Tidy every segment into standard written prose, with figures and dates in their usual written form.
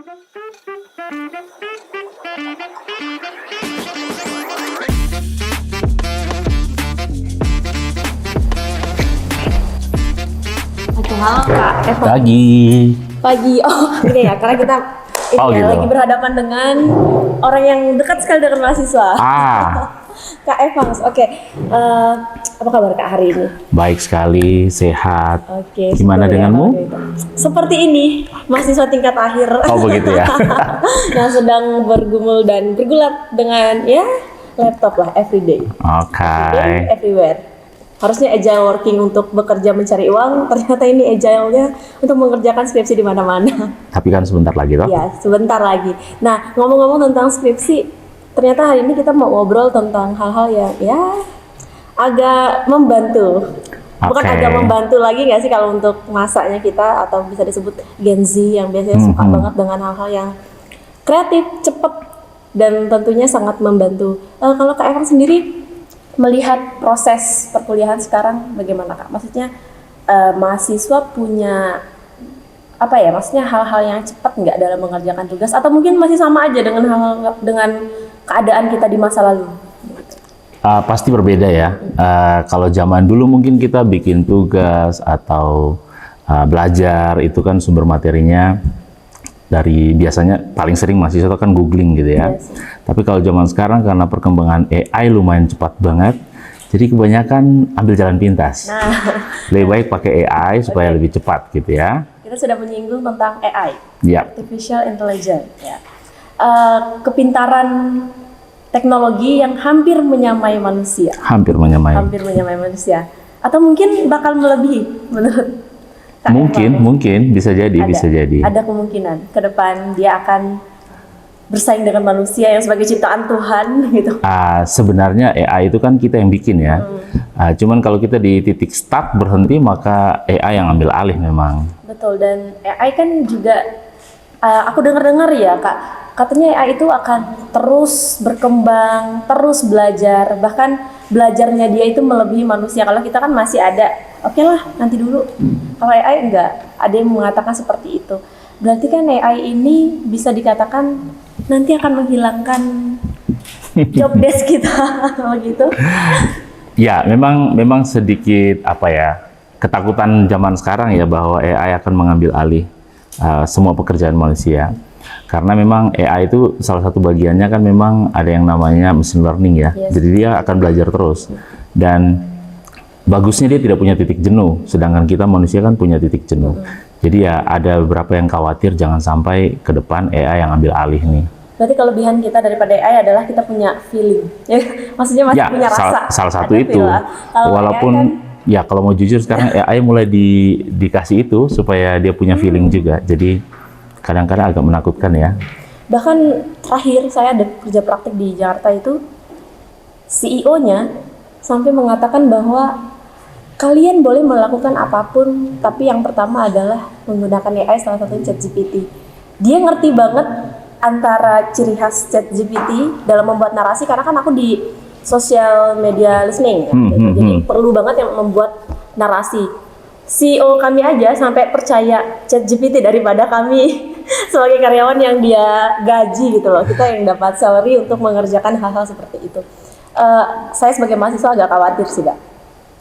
Oke, halo Kak Eva. Pagi. Oh, gini ya, karena kita Gitu. lagi berhadapan dengan orang yang dekat sekali dengan mahasiswa. Kak Evans, oke. Apa kabar Kak hari ini? Baik sekali, sehat. Oke. Gimana syukur ya, denganmu? kalau gitu. Seperti ini, mahasiswa tingkat akhir. Oh begitu ya. Yang sedang bergumul dan bergulat dengan ya laptop lah, everyday. Oke. Everyday, everywhere. Harusnya agile working untuk bekerja mencari uang, ternyata ini agile-nya untuk mengerjakan skripsi di mana-mana. Tapi kan sebentar lagi toh? Ya, sebentar lagi. Nah, ngomong-ngomong tentang skripsi, ternyata hari ini kita mau ngobrol tentang hal-hal yang ya agak membantu. Bukan Oke. agak membantu lagi nggak sih kalau untuk masanya kita atau bisa disebut Gen Z yang biasanya suka banget dengan hal-hal yang kreatif, cepet, dan tentunya sangat membantu. Kalau Kak Evan sendiri melihat proses perkuliahan sekarang bagaimana Kak? Maksudnya mahasiswa punya apa ya? Maksudnya hal-hal yang cepat nggak dalam mengerjakan tugas atau mungkin masih sama aja dengan hal-hal dengan keadaan kita di masa lalu? Pasti berbeda ya. Kalau zaman dulu mungkin kita bikin tugas atau belajar itu kan sumber materinya dari biasanya paling sering mahasiswa kan googling gitu ya. Yes. Tapi kalau zaman sekarang karena perkembangan AI lumayan cepat banget, jadi kebanyakan ambil jalan pintas. Nah, Lebih baik pakai AI supaya lebih cepat gitu ya. kita sudah menyinggung tentang AI, Ya. Artificial Intelligence. Ya. Kepintaran teknologi yang hampir menyamai manusia. Hampir menyamai. Hampir menyamai manusia. Atau mungkin bakal melebihi menurut Kak Evan. Mungkin bisa jadi, bisa jadi. Ada kemungkinan ke depan dia akan bersaing dengan manusia yang sebagai ciptaan Tuhan gitu. Sebenarnya AI itu kan kita yang bikin ya. Cuman kalau kita di titik start berhenti maka AI yang ambil alih memang. Betul, dan AI kan juga aku dengar-dengar ya Kak, katanya AI itu akan terus berkembang, terus belajar, bahkan belajarnya dia itu melebihi manusia. Kalau kita kan masih ada, oke lah nanti dulu. Kalau AI enggak, ada yang mengatakan seperti itu. Berarti kan AI ini bisa dikatakan nanti akan menghilangkan job desk kita, begitu. Ya, memang sedikit apa ya, ketakutan zaman sekarang ya bahwa AI akan mengambil alih semua pekerjaan manusia. Karena memang AI itu salah satu bagiannya kan memang ada yang namanya machine learning ya. Yes. Jadi dia akan belajar terus. Dan bagusnya dia tidak punya titik jenuh, sedangkan kita manusia kan punya titik jenuh. Jadi ya ada beberapa yang khawatir jangan sampai ke depan AI yang ambil alih nih. Berarti kelebihan kita daripada AI adalah kita punya feeling, ya, maksudnya masih punya rasa. Salah satu Ada itu. feel. Kalau Walaupun AI kan, ya kalau mau jujur sekarang AI mulai dikasih itu supaya dia punya feeling juga. Jadi kadang-kadang agak menakutkan ya. bahkan terakhir saya ada kerja praktik di Jakarta itu, CEO-nya sampai mengatakan bahwa kalian boleh melakukan apapun, tapi yang pertama adalah menggunakan AI, salah satunya ChatGPT. Dia ngerti banget antara ciri khas ChatGPT dalam membuat narasi, karena kan aku di social media listening, jadi perlu banget yang membuat narasi. CEO kami aja sampai percaya ChatGPT daripada kami sebagai karyawan yang dia gaji gitu loh. Kita yang dapat salary untuk mengerjakan hal-hal seperti itu. Saya sebagai mahasiswa agak khawatir sih, Kak.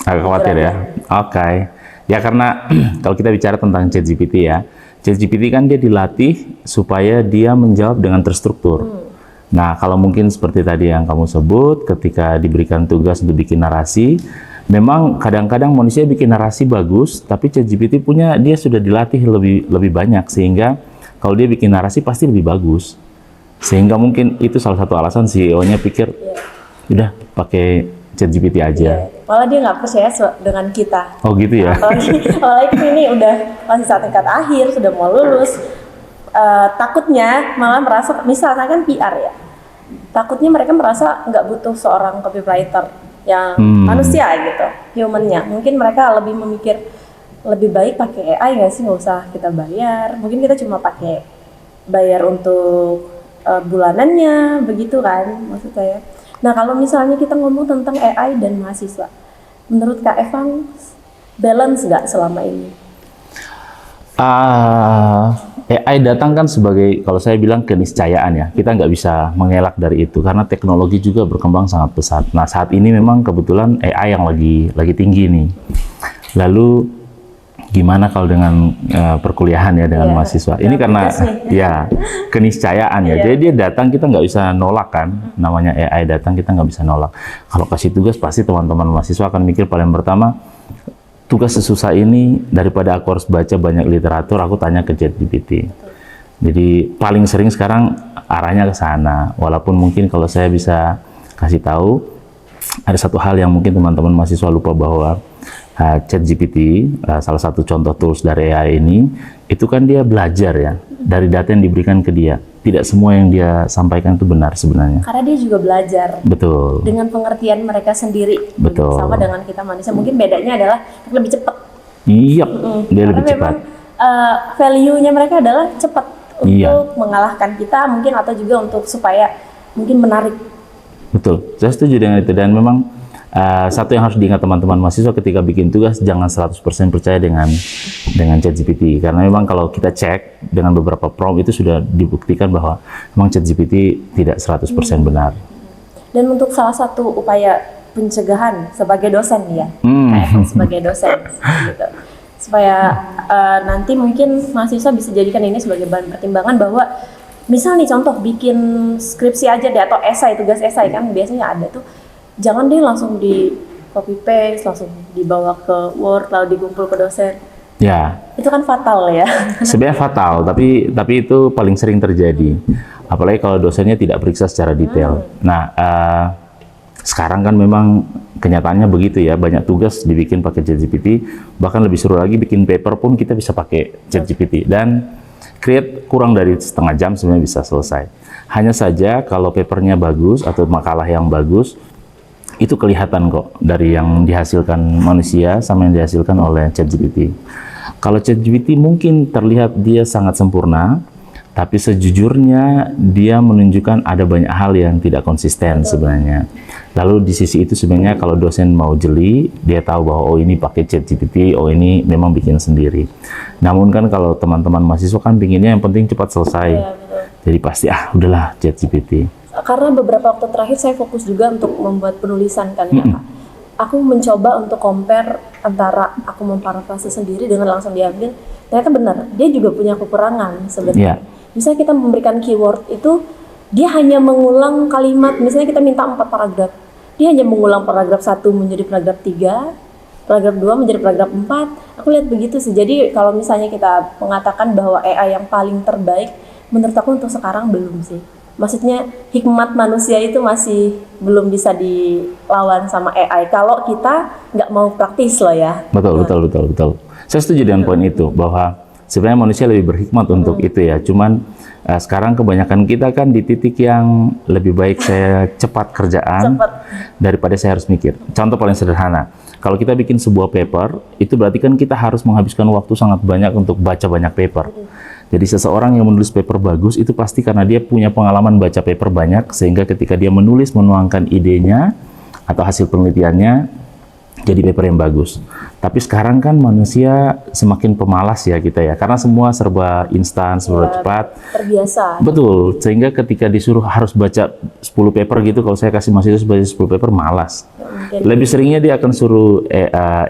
Agak khawatir ya. Oke. Ya karena kalau kita bicara tentang ChatGPT ya, ChatGPT kan dia dilatih supaya dia menjawab dengan terstruktur. Nah, kalau mungkin seperti tadi yang kamu sebut, ketika diberikan tugas untuk bikin narasi, memang kadang-kadang manusia bikin narasi bagus, tapi ChatGPT punya dia sudah dilatih lebih banyak, sehingga kalau dia bikin narasi pasti lebih bagus. Sehingga mungkin itu salah satu alasan CEO-nya pikir, udah pakai ChatGPT aja. Malah dia nggak percaya dengan kita. Oh gitu ya? Apalagi ini udah masih saat tingkat akhir, sudah mau lulus. Takutnya malah merasa, misalnya kan PR ya, takutnya mereka merasa nggak butuh seorang copywriter yang manusia gitu, humannya. Mungkin mereka lebih memikir lebih baik pakai AI nggak sih, nggak usah kita bayar. Mungkin kita cuma pakai bayar untuk bulanannya, begitu kan maksud saya. Nah kalau misalnya kita ngomong tentang AI dan mahasiswa, menurut Kak Evan balance nggak selama ini? AI datang kan sebagai, kalau saya bilang keniscayaan ya, kita nggak bisa mengelak dari itu karena teknologi juga berkembang sangat pesat. Nah saat ini memang kebetulan AI yang lagi tinggi nih. Lalu gimana kalau dengan perkuliahan ya dengan mahasiswa? Ini karena ya keniscayaan ya. Jadi dia datang kita nggak bisa nolak kan, namanya AI datang kita nggak bisa nolak. Kalau kasih tugas pasti teman-teman mahasiswa akan mikir paling pertama, tugas sesusah ini daripada aku harus baca banyak literatur, aku tanya ke ChatGPT. Jadi paling sering sekarang arahnya ke sana. Walaupun mungkin kalau saya bisa kasih tahu, ada satu hal yang mungkin teman-teman mahasiswa lupa bahwa ChatGPT, salah satu contoh tools dari AI ini, itu kan dia belajar ya dari data yang diberikan ke dia. Tidak semua yang dia sampaikan itu benar sebenarnya. Karena dia juga belajar. Betul. Dengan pengertian mereka sendiri. Betul. Sama dengan kita manusia. Mungkin bedanya adalah lebih cepat. Iya, dia lebih cepat. Value-nya mereka adalah cepat untuk mengalahkan kita mungkin, atau juga untuk supaya mungkin menarik. Betul, saya setuju dengan itu. Dan memang satu yang harus diingat teman-teman mahasiswa ketika bikin tugas, jangan 100% percaya dengan ChatGPT, karena memang kalau kita cek dengan beberapa prompt itu sudah dibuktikan bahwa memang ChatGPT tidak 100% benar. Dan untuk salah satu upaya pencegahan sebagai dosen ya, sebagai dosen gitu, supaya nanti mungkin mahasiswa bisa jadikan ini sebagai bahan pertimbangan bahwa misal nih contoh bikin skripsi aja deh atau esai, tugas esai kan biasanya ada tuh, jangan deh langsung di copy paste, langsung dibawa ke Word lalu dikumpul ke dosen. Ya. Itu kan fatal ya. Sebenarnya fatal, tapi itu paling sering terjadi. Apalagi kalau dosennya tidak periksa secara detail. Nah, sekarang kan memang kenyataannya begitu ya, banyak tugas dibikin pakai ChatGPT, bahkan lebih seru lagi bikin paper pun kita bisa pakai ChatGPT, dan create kurang dari setengah jam sebenarnya bisa selesai. Hanya saja kalau papernya bagus atau makalah yang bagus, itu kelihatan kok dari yang dihasilkan manusia sama yang dihasilkan oleh ChatGPT. Kalau ChatGPT mungkin terlihat dia sangat sempurna, tapi sejujurnya dia menunjukkan ada banyak hal yang tidak konsisten sebenarnya. Lalu di sisi itu sebenarnya kalau dosen mau jeli, dia tahu bahwa oh ini pakai ChatGPT, oh ini memang bikin sendiri. Namun kan kalau teman-teman mahasiswa kan pinginnya yang penting cepat selesai. Ya, jadi pasti udahlah ChatGPT. Karena beberapa waktu terakhir saya fokus juga untuk membuat penulisan kan ya, Kak. Aku mencoba untuk compare antara aku memparafrase sendiri dengan langsung diambil. Ternyata benar, dia juga punya kekurangan sebenarnya. Misalnya kita memberikan keyword itu, dia hanya mengulang kalimat, misalnya kita minta 4 paragraf. Dia hanya mengulang paragraf 1 menjadi paragraf 3, paragraf 2 menjadi paragraf 4. Aku lihat begitu sih. Jadi kalau misalnya kita mengatakan bahwa AI yang paling terbaik, menurut aku untuk sekarang belum sih. Maksudnya hikmat manusia itu masih belum bisa dilawan sama AI kalau kita nggak mau praktis loh ya. Betul. Saya setuju dengan poin itu, bahwa sebenarnya manusia lebih berhikmat untuk itu ya. Cuman sekarang kebanyakan kita kan di titik yang lebih baik saya cepat kerjaan daripada saya harus mikir. Contoh paling sederhana, kalau kita bikin sebuah paper, itu berarti kan kita harus menghabiskan waktu sangat banyak untuk baca banyak paper. Jadi seseorang yang menulis paper bagus itu pasti karena dia punya pengalaman baca paper banyak, sehingga ketika dia menulis, menuangkan idenya atau hasil penelitiannya jadi paper yang bagus. Tapi sekarang kan manusia semakin pemalas ya kita ya, karena semua serba instan, serba cepat. Terbiasa. Betul, sehingga ketika disuruh harus baca 10 paper gitu, kalau saya kasih mahasiswa baca 10 paper, malas. Lebih seringnya dia akan suruh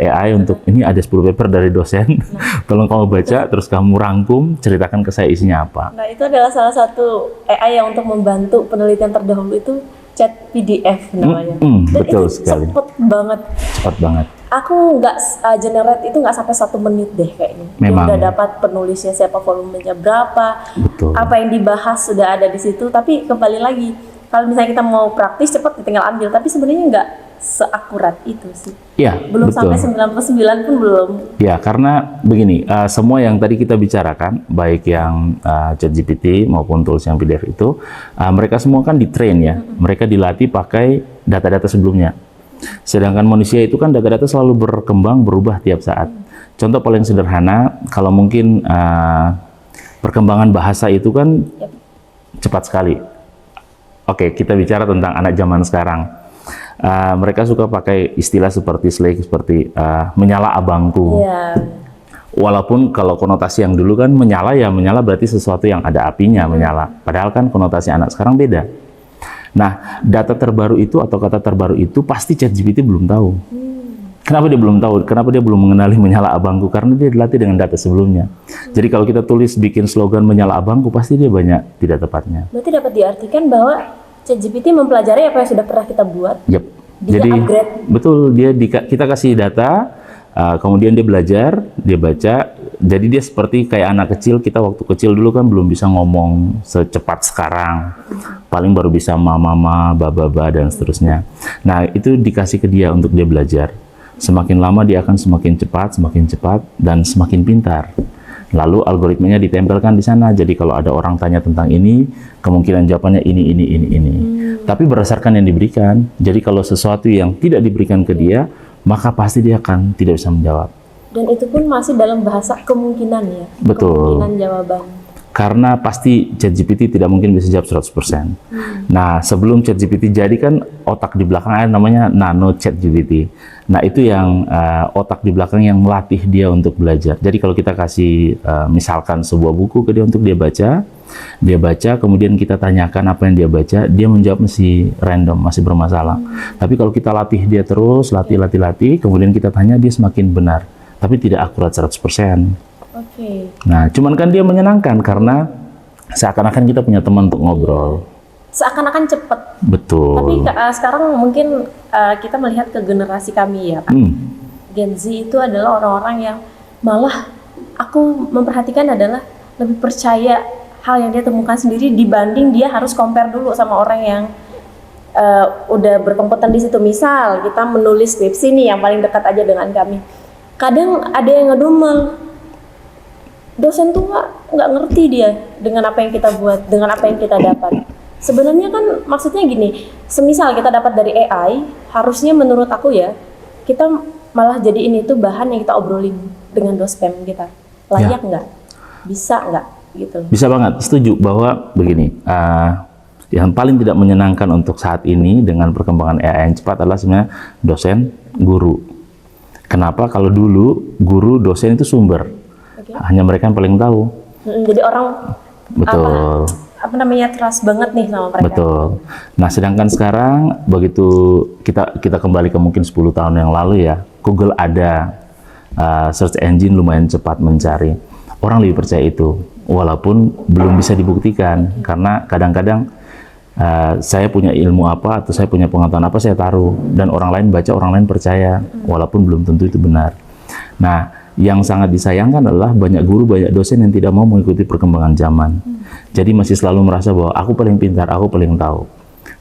AI untuk, ini ada 10 paper dari dosen, tolong kamu baca, terus kamu rangkum, ceritakan ke saya isinya apa. Nah itu adalah salah satu AI yang untuk membantu penelitian terdahulu itu chat PDF namanya. Betul sekali. Cepat banget. Aku nggak generate itu nggak sampai 1 menit deh kayaknya. Memang. Udah dapat penulisnya siapa, volumenya berapa, apa yang dibahas sudah ada di situ. Tapi kembali lagi, kalau misalnya kita mau praktis cepat tinggal ambil. Tapi sebenarnya nggak seakurat itu sih. Ya, belum betul. Sampai 99 pun belum. Ya, karena begini, semua yang tadi kita bicarakan, baik yang ChatGPT maupun tools yang PDF itu, mereka semua kan di-train ya. Mereka dilatih pakai data-data sebelumnya. Sedangkan manusia itu kan data-data selalu berkembang, berubah tiap saat. Contoh paling sederhana, kalau mungkin perkembangan bahasa itu kan cepat sekali. Oke, kita bicara tentang anak zaman sekarang. Mereka suka pakai istilah seperti slang, seperti menyala abangku. Walaupun kalau konotasi yang dulu kan menyala ya menyala berarti sesuatu yang ada apinya menyala. Padahal kan konotasi anak sekarang beda. Nah, data terbaru itu atau kata terbaru itu pasti ChatGPT belum tahu. Kenapa dia belum tahu? Kenapa dia belum mengenali menyala abangku? Karena dia dilatih dengan data sebelumnya. Jadi kalau kita tulis bikin slogan menyala abangku, pasti dia banyak tidak tepatnya. Berarti dapat diartikan bahwa ChatGPT mempelajari apa yang sudah pernah kita buat. Yep. Dia Jadi upgrade. betul kita kasih data, kemudian dia belajar, dia baca. Jadi dia seperti kayak anak kecil. Kita waktu kecil dulu kan belum bisa ngomong secepat sekarang. Paling baru bisa mama, baba, dan seterusnya. Nah itu dikasih ke dia untuk dia belajar. Semakin lama dia akan semakin cepat, dan semakin pintar. Lalu algoritmanya ditempelkan di sana. Jadi kalau ada orang tanya tentang ini, kemungkinan jawabannya ini. Tapi berdasarkan yang diberikan. Jadi kalau sesuatu yang tidak diberikan ke dia, maka pasti dia akan tidak bisa menjawab. Dan itu pun masih dalam bahasa kemungkinan ya. Betul. Kemungkinan jawaban. Karena pasti ChatGPT tidak mungkin bisa jawab 100%. Nah, sebelum ChatGPT jadi kan otak di belakang ada namanya nano ChatGPT. Nah, itu yang otak di belakang yang melatih dia untuk belajar. Jadi kalau kita kasih misalkan sebuah buku ke dia untuk dia baca, kemudian kita tanyakan apa yang dia baca, dia menjawab masih random, masih bermasalah. Tapi kalau kita latih dia terus, latih, kemudian kita tanya, dia semakin benar. Tapi tidak akurat 100%. Nah, cuman kan dia menyenangkan karena seakan-akan kita punya teman untuk ngobrol. Seakan-akan cepet. Betul. Tapi sekarang mungkin kita melihat ke generasi kami ya, Kak. Gen Z itu adalah orang-orang yang malah aku memperhatikan adalah lebih percaya hal yang dia temukan sendiri dibanding dia harus compare dulu sama orang yang udah berkompeten di situ. Misal kita menulis skripsi nih yang paling dekat aja dengan kami. Kadang ada yang ngedumel. Dosen tuh nggak ngerti dia dengan apa yang kita buat, dengan apa yang kita dapat. Sebenarnya kan maksudnya gini, semisal kita dapat dari AI, harusnya menurut aku ya, kita malah jadi ini tuh bahan yang kita obrolin dengan dosen kita. Layak nggak? Bisa nggak? Gitu. Bisa banget, setuju bahwa begini, yang paling tidak menyenangkan untuk saat ini dengan perkembangan AI yang cepat adalah sebenarnya dosen, guru. Kenapa? Kalau dulu guru, dosen itu sumber. Hanya mereka yang paling tahu. Jadi orang betul. Apa namanya trust banget nih sama mereka. Betul. Nah, sedangkan sekarang begitu kita kembali ke mungkin 10 tahun yang lalu ya, Google ada search engine lumayan cepat mencari. Orang lebih percaya itu, walaupun belum bisa dibuktikan karena kadang-kadang saya punya ilmu apa atau saya punya pengetahuan apa saya taruh dan orang lain baca, orang lain percaya, walaupun belum tentu itu benar. Nah, yang sangat disayangkan adalah banyak guru, banyak dosen yang tidak mau mengikuti perkembangan zaman. Jadi masih selalu merasa bahwa aku paling pintar, aku paling tahu.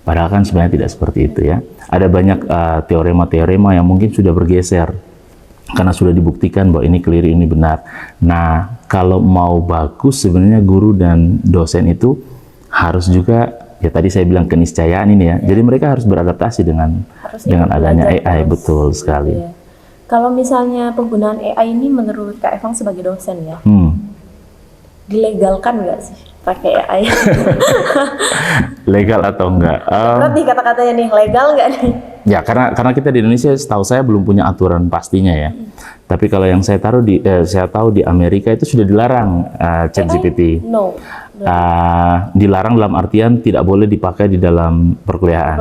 Padahal kan sebenarnya tidak seperti itu ya. Ada banyak teorema-teorema yang mungkin sudah bergeser karena sudah dibuktikan bahwa ini keliru, ini benar. Nah, kalau mau bagus sebenarnya guru dan dosen itu harus juga ya tadi saya bilang keniscayaan ini ya. Jadi mereka harus beradaptasi dengan adanya AI, betul sekali. Ya. Kalau misalnya penggunaan AI ini menurut Kak Evang sebagai dosen ya, dilegalkan nggak sih pakai AI? Legal atau enggak? Berarti kata-katanya nih, legal nggak nih? Ya, karena kita di Indonesia setahu saya belum punya aturan pastinya ya. Tapi kalau yang saya tahu di Amerika itu sudah dilarang ChatGPT. No. Dilarang dalam artian tidak boleh dipakai di dalam perkuliahan.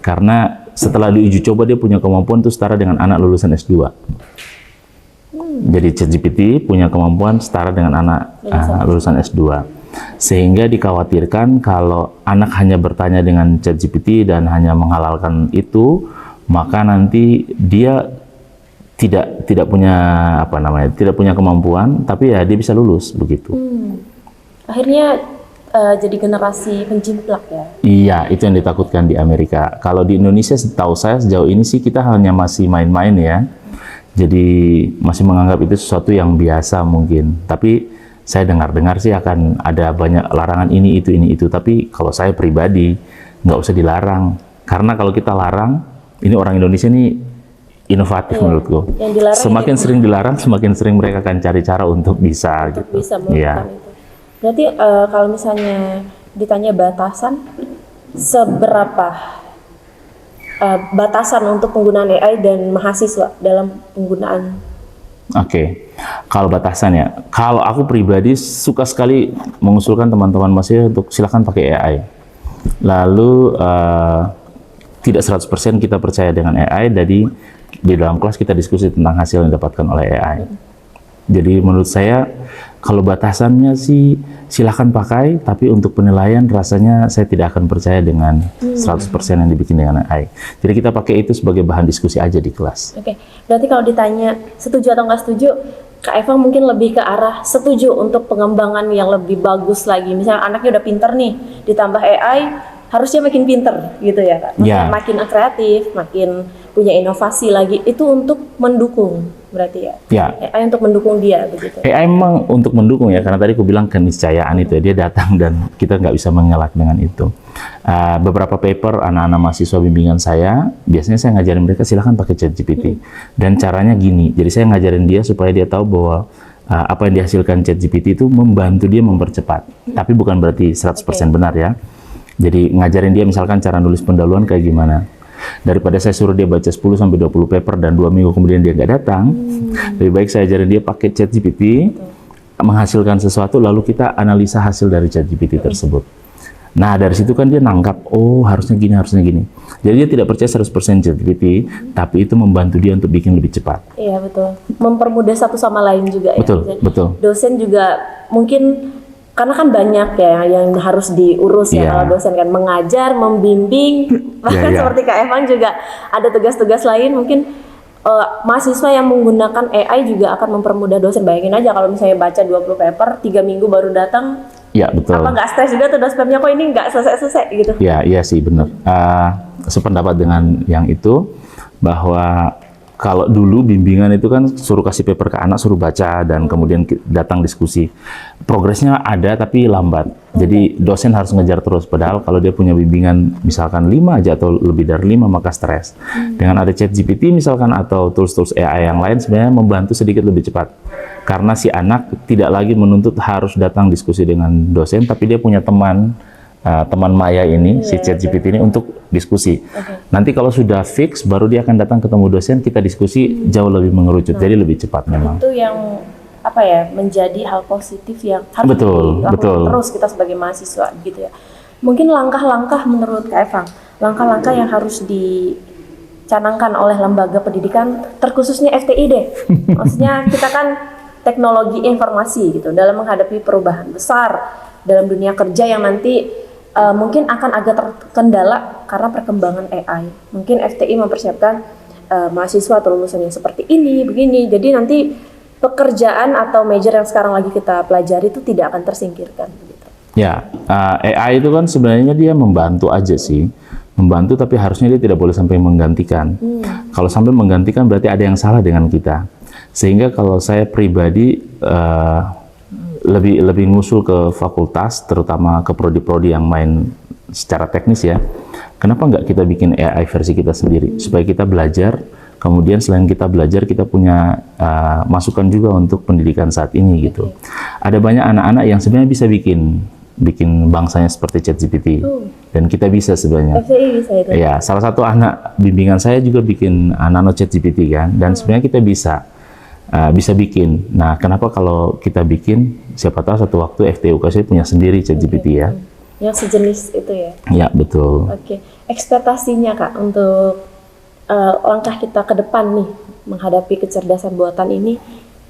Karena setelah diuji coba dia punya kemampuan itu setara dengan anak lulusan S2. Jadi ChatGPT punya kemampuan setara dengan anak lulusan S2. Sehingga dikhawatirkan kalau anak hanya bertanya dengan ChatGPT dan hanya menghalalkan itu, maka nanti dia tidak punya tidak punya kemampuan, tapi ya dia bisa lulus begitu. Akhirnya jadi generasi penjiplak ya? Iya, itu yang ditakutkan di Amerika. Kalau di Indonesia setahu saya sejauh ini sih kita hanya masih main-main ya. Jadi masih menganggap itu sesuatu yang biasa mungkin. Tapi saya dengar-dengar sih akan ada banyak larangan ini, itu. Tapi kalau saya pribadi nggak usah dilarang. Karena kalau kita larang, ini orang Indonesia nih inovatif menurutku. Semakin sering dilarang, semakin sering mereka akan cari cara untuk bisa gitu. Bisa melakukan itu. Berarti kalau misalnya ditanya batasan, seberapa batasan untuk penggunaan AI dan mahasiswa dalam penggunaan Oke. Kalau batasan ya, kalau aku pribadi suka sekali mengusulkan teman-teman mahasiswa untuk silakan pakai AI. Lalu tidak 100% kita percaya dengan AI, jadi di dalam kelas kita diskusi tentang hasil yang didapatkan oleh AI. Jadi menurut saya kalau batasannya sih silahkan pakai, tapi untuk penilaian rasanya saya tidak akan percaya dengan 100% yang dibikin dengan AI. Jadi kita pakai itu sebagai bahan diskusi aja di kelas. Oke, berarti kalau ditanya setuju atau nggak setuju, Kak Eva mungkin lebih ke arah setuju untuk pengembangan yang lebih bagus lagi. Misalnya anaknya udah pinter nih, ditambah AI, harusnya makin pinter gitu ya Kak? Ya. Makin kreatif, makin punya inovasi lagi, itu untuk mendukung berarti ya? Ya. AI untuk mendukung dia begitu? AI memang untuk mendukung ya, karena tadi aku bilang keniscayaan itu ya, dia datang dan kita nggak bisa mengelak dengan itu. Beberapa paper anak-anak mahasiswa bimbingan saya, biasanya saya ngajarin mereka silahkan pakai ChatGPT. Dan caranya gini, jadi saya ngajarin dia supaya dia tahu bahwa apa yang dihasilkan ChatGPT itu membantu dia mempercepat. Tapi bukan berarti 100% benar ya. Jadi ngajarin dia misalkan cara nulis pendahuluan kayak gimana. Daripada saya suruh dia baca 10-20 paper dan 2 minggu kemudian dia nggak datang, lebih baik saya ajarin dia pakai ChatGPT, menghasilkan sesuatu, lalu kita analisa hasil dari ChatGPT tersebut. Nah, dari situ kan dia nangkap, oh harusnya gini, harusnya gini. Jadi dia tidak percaya 100% ChatGPT, tapi itu membantu dia untuk bikin lebih cepat. Iya, betul. Mempermudah satu sama lain juga ya. Betul, betul. Dosen juga mungkin, karena kan banyak ya yang harus diurus ya kalau dosen kan, mengajar, membimbing, bahkan seperti Kak Evan juga ada tugas-tugas lain. Mungkin mahasiswa yang menggunakan AI juga akan mempermudah dosen. Bayangin aja kalau misalnya baca 20 paper, 3 minggu baru datang, ya betul. Apa nggak stres juga tuh dosennya, kok ini nggak selesai-selesai gitu. Ya, iya sih benar. Sependapat dengan yang itu, bahwa kalau dulu bimbingan itu kan suruh kasih paper ke anak, suruh baca, dan kemudian datang diskusi. Progresnya ada tapi lambat. Jadi dosen harus ngejar terus. Padahal kalau dia punya bimbingan misalkan 5 aja atau lebih dari 5, maka stres. Dengan ada ChatGPT misalkan atau tools-tools AI yang lain, sebenarnya membantu sedikit lebih cepat. Karena si anak tidak lagi menuntut harus datang diskusi dengan dosen, tapi dia punya teman maya ini, si ChatGPT ini untuk diskusi. Nanti kalau sudah fix, baru dia akan datang ketemu dosen, kita diskusi jauh lebih mengerucut, jadi lebih cepat memang. Itu yang apa ya, menjadi hal positif yang harus dilakukan terus kita sebagai mahasiswa gitu ya. Mungkin langkah-langkah menurut Kak Evang, langkah-langkah yang harus dicanangkan oleh lembaga pendidikan, terkhususnya FTI deh. Maksudnya kita kan teknologi informasi gitu, dalam menghadapi perubahan besar dalam dunia kerja yang nanti mungkin akan agak terkendala karena perkembangan AI. Mungkin FTI mempersiapkan mahasiswa atau lulusan yang seperti ini, begini. Jadi nanti pekerjaan atau major yang sekarang lagi kita pelajari itu tidak akan tersingkirkan. Gitu. Ya, AI itu kan sebenarnya dia membantu aja sih. Membantu, tapi harusnya dia tidak boleh sampai menggantikan. Kalau sampai menggantikan berarti ada yang salah dengan kita. Sehingga kalau saya pribadi lebih ngusul ke fakultas, terutama ke prodi-prodi yang main secara teknis ya. Kenapa nggak kita bikin AI versi kita sendiri supaya kita belajar, kemudian selain kita belajar kita punya masukan juga untuk pendidikan saat ini gitu. Ada banyak anak-anak yang sebenarnya bisa bikin bangsanya seperti ChatGPT dan kita bisa sebenarnya. FTI bisa itu. Ya, salah satu anak bimbingan saya juga bikin nano ChatGPT kan, dan sebenarnya kita bisa bikin. Nah, kenapa kalau kita bikin, siapa tahu satu waktu FTUKSW punya sendiri ChatGPT ya. Yang sejenis itu ya? Ya, betul. Oke. Ekspektasinya Kak, untuk langkah kita ke depan nih, menghadapi kecerdasan buatan ini,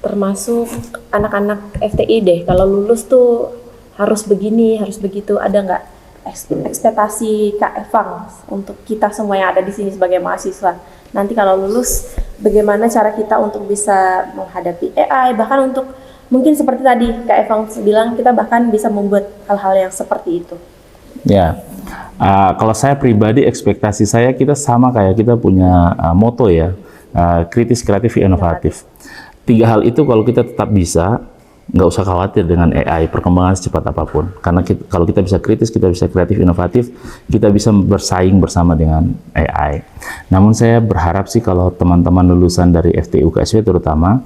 termasuk anak-anak FTI deh, kalau lulus tuh harus begini, harus begitu, ada nggak ekspektasi Kak Evang untuk kita semua yang ada di sini sebagai mahasiswa? Nanti kalau lulus, bagaimana cara kita untuk bisa menghadapi AI, bahkan untuk mungkin seperti tadi Kak Evang bilang, kita bahkan bisa membuat hal-hal yang seperti itu. Ya, kalau saya pribadi, ekspektasi saya kita sama kayak kita punya moto ya, kritis, kreatif, inovatif. 3 hal itu kalau kita tetap bisa, nggak usah khawatir dengan AI, perkembangan secepat apapun. Karena kalau kita bisa kritis, kita bisa kreatif, inovatif, kita bisa bersaing bersama dengan AI. Namun saya berharap sih kalau teman-teman lulusan dari FTUKSW terutama,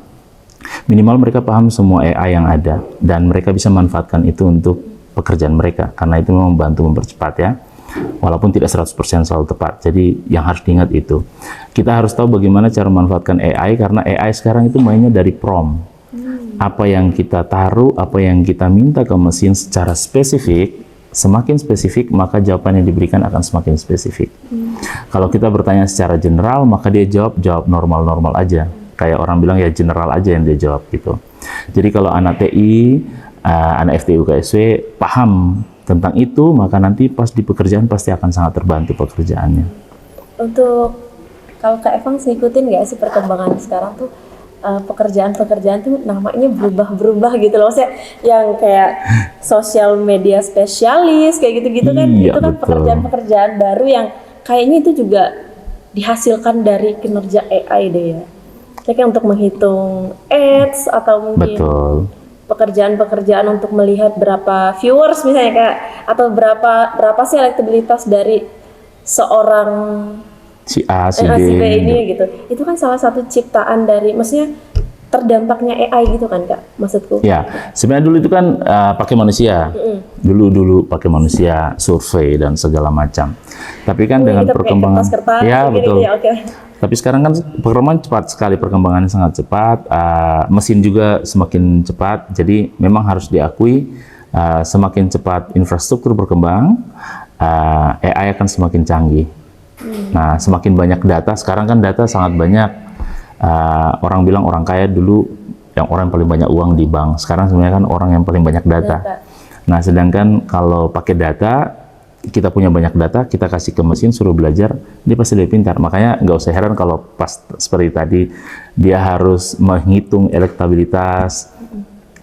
minimal mereka paham semua AI yang ada, dan mereka bisa manfaatkan itu untuk pekerjaan mereka, karena itu memang membantu mempercepat ya. Walaupun tidak 100% selalu tepat. Jadi yang harus diingat itu. Kita harus tahu bagaimana cara memanfaatkan AI, karena AI sekarang itu mainnya dari prompt. Apa yang kita taruh, apa yang kita minta ke mesin secara spesifik, semakin spesifik maka jawaban yang diberikan akan semakin spesifik. Kalau kita bertanya secara general, maka dia jawab normal-normal aja. Kayak orang bilang ya general aja yang dia jawab gitu. Jadi kalau anak TI, anak FTI UKSW paham tentang itu, maka nanti pas di pekerjaan pasti akan sangat terbantu pekerjaannya. Untuk kalau Kak Evang ngikutin nggak sih perkembangan sekarang tuh pekerjaan-pekerjaan tuh namanya berubah-berubah gitu loh. Maksudnya yang kayak sosial media spesialis kayak gitu-gitu kan, Iya, itu kan betul. pekerjaan-pekerjaan baru yang kayaknya itu juga dihasilkan dari kinerja AI deh ya. Kayak untuk menghitung ads atau mungkin Betul. pekerjaan-pekerjaan untuk melihat berapa viewers misalnya Kak, atau berapa sih elektabilitas dari seorang Si A, si si B B. ini gitu. Itu kan salah satu ciptaan dari, maksudnya terdampaknya AI gitu kan Kak, maksudku. Ya, sebenarnya dulu itu kan pakai manusia. Dulu pakai manusia, survei dan segala macam. Tapi kan dengan Kita pakai perkembangan, kertas-kertas ya gitu betul. ya, oke. Tapi sekarang kan perkembangan cepat sekali, perkembangannya sangat cepat. Mesin juga semakin cepat. Jadi memang harus diakui, semakin cepat infrastruktur berkembang, AI akan semakin canggih. Nah, semakin banyak data. Sekarang kan data sangat banyak. Orang bilang orang kaya dulu yang orang yang paling banyak uang di bank. Sekarang sebenarnya kan orang yang paling banyak data. Nah, sedangkan kalau pakai data, kita punya banyak data, kita kasih ke mesin, suruh belajar, dia pasti lebih pintar. Makanya nggak usah heran kalau pas seperti tadi, dia harus menghitung elektabilitas,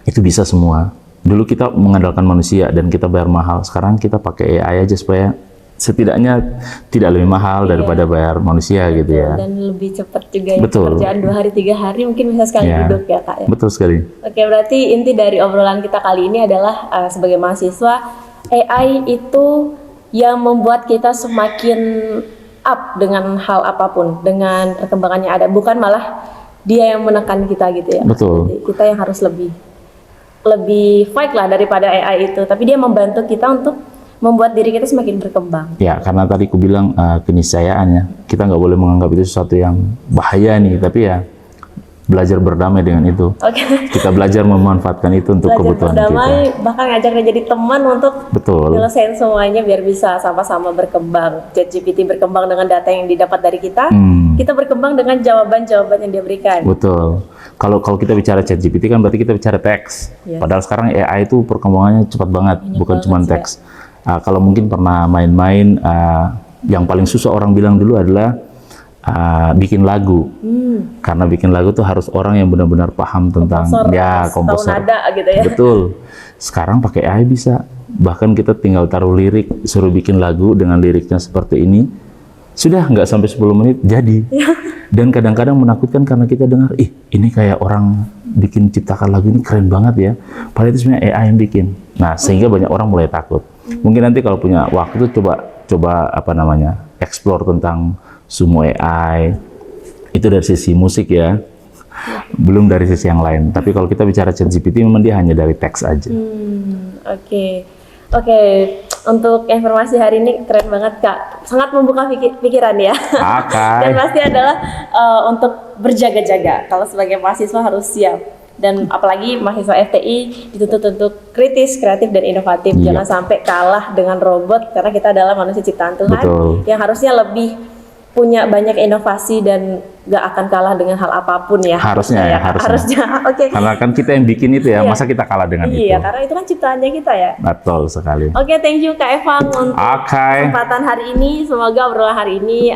itu bisa semua. Dulu kita mengandalkan manusia dan kita bayar mahal, sekarang kita pakai AI aja supaya setidaknya tidak lebih mahal daripada bayar manusia gitu ya. Dan lebih cepat juga ya. Betul. Pekerjaan 2 hari 3 hari mungkin bisa sekali Ya. duduk ya Kak ya. Betul sekali. Oke, berarti inti dari obrolan kita kali ini adalah sebagai mahasiswa, AI itu yang membuat kita semakin up dengan hal apapun, dengan perkembangannya ada, bukan malah dia yang menekan kita gitu ya. Betul. Jadi kita yang harus lebih fight lah daripada AI itu, tapi dia membantu kita untuk membuat diri kita semakin berkembang. Ya, karena tadi aku bilang keniscayaan ya, kita nggak boleh menganggap itu sesuatu yang bahaya nih, tapi ya belajar berdamai dengan itu. Oke. Kita belajar memanfaatkan itu untuk Belajar kebutuhan berdamai, kita. bahkan ngajak dia jadi teman untuk Betul. nyelesain semuanya biar bisa sama-sama berkembang. ChatGPT berkembang dengan data yang didapat dari kita, kita berkembang dengan jawaban-jawaban yang dia berikan. Betul. Kalau kita bicara ChatGPT kan berarti kita bicara teks. Yes. Padahal sekarang AI itu perkembangannya cepat banget, bukan cuma banget, teks. Kalau mungkin pernah main-main, yang paling susah orang bilang dulu adalah bikin lagu. Karena bikin lagu tuh harus orang yang benar-benar paham tentang komposer. Tahu nada gitu ya. Betul. Sekarang pakai AI bisa. Bahkan kita tinggal taruh lirik, suruh bikin lagu dengan liriknya seperti ini. Sudah nggak sampai 10 menit jadi. Dan kadang-kadang menakutkan karena kita dengar, ini kayak orang bikin ciptakan lagu ini keren banget ya. Padahal itu sebenarnya AI yang bikin. Nah, sehingga banyak orang mulai takut. Mungkin nanti kalau punya waktu coba explore tentang Sumo AI. Itu dari sisi musik ya. Belum dari sisi yang lain. Tapi kalau kita bicara ChatGPT memang dia hanya dari teks aja. Oke. Untuk informasi hari ini keren banget Kak. Sangat membuka pikiran ya. Dan pasti adalah untuk berjaga-jaga. Kalau sebagai mahasiswa harus siap. Dan apalagi mahasiswa FTI dituntut untuk kritis, kreatif, dan inovatif. Jangan sampai kalah dengan robot karena kita adalah manusia ciptaan Tuhan. Betul. Yang harusnya lebih punya banyak inovasi dan gak akan kalah dengan hal apapun ya. Harusnya. Oke. Karena kan kita yang bikin itu ya, masa kita kalah dengan itu? Iya, karena itu kan ciptaannya kita ya. Betul sekali. Oke, thank you Kak Evang untuk kesempatan hari ini. Semoga obrolan hari ini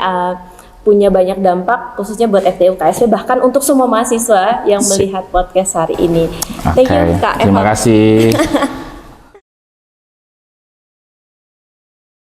punya banyak dampak, khususnya buat FTI UKSW, bahkan untuk semua mahasiswa yang melihat podcast hari ini. Thank you Kak Evang. Terima kasih.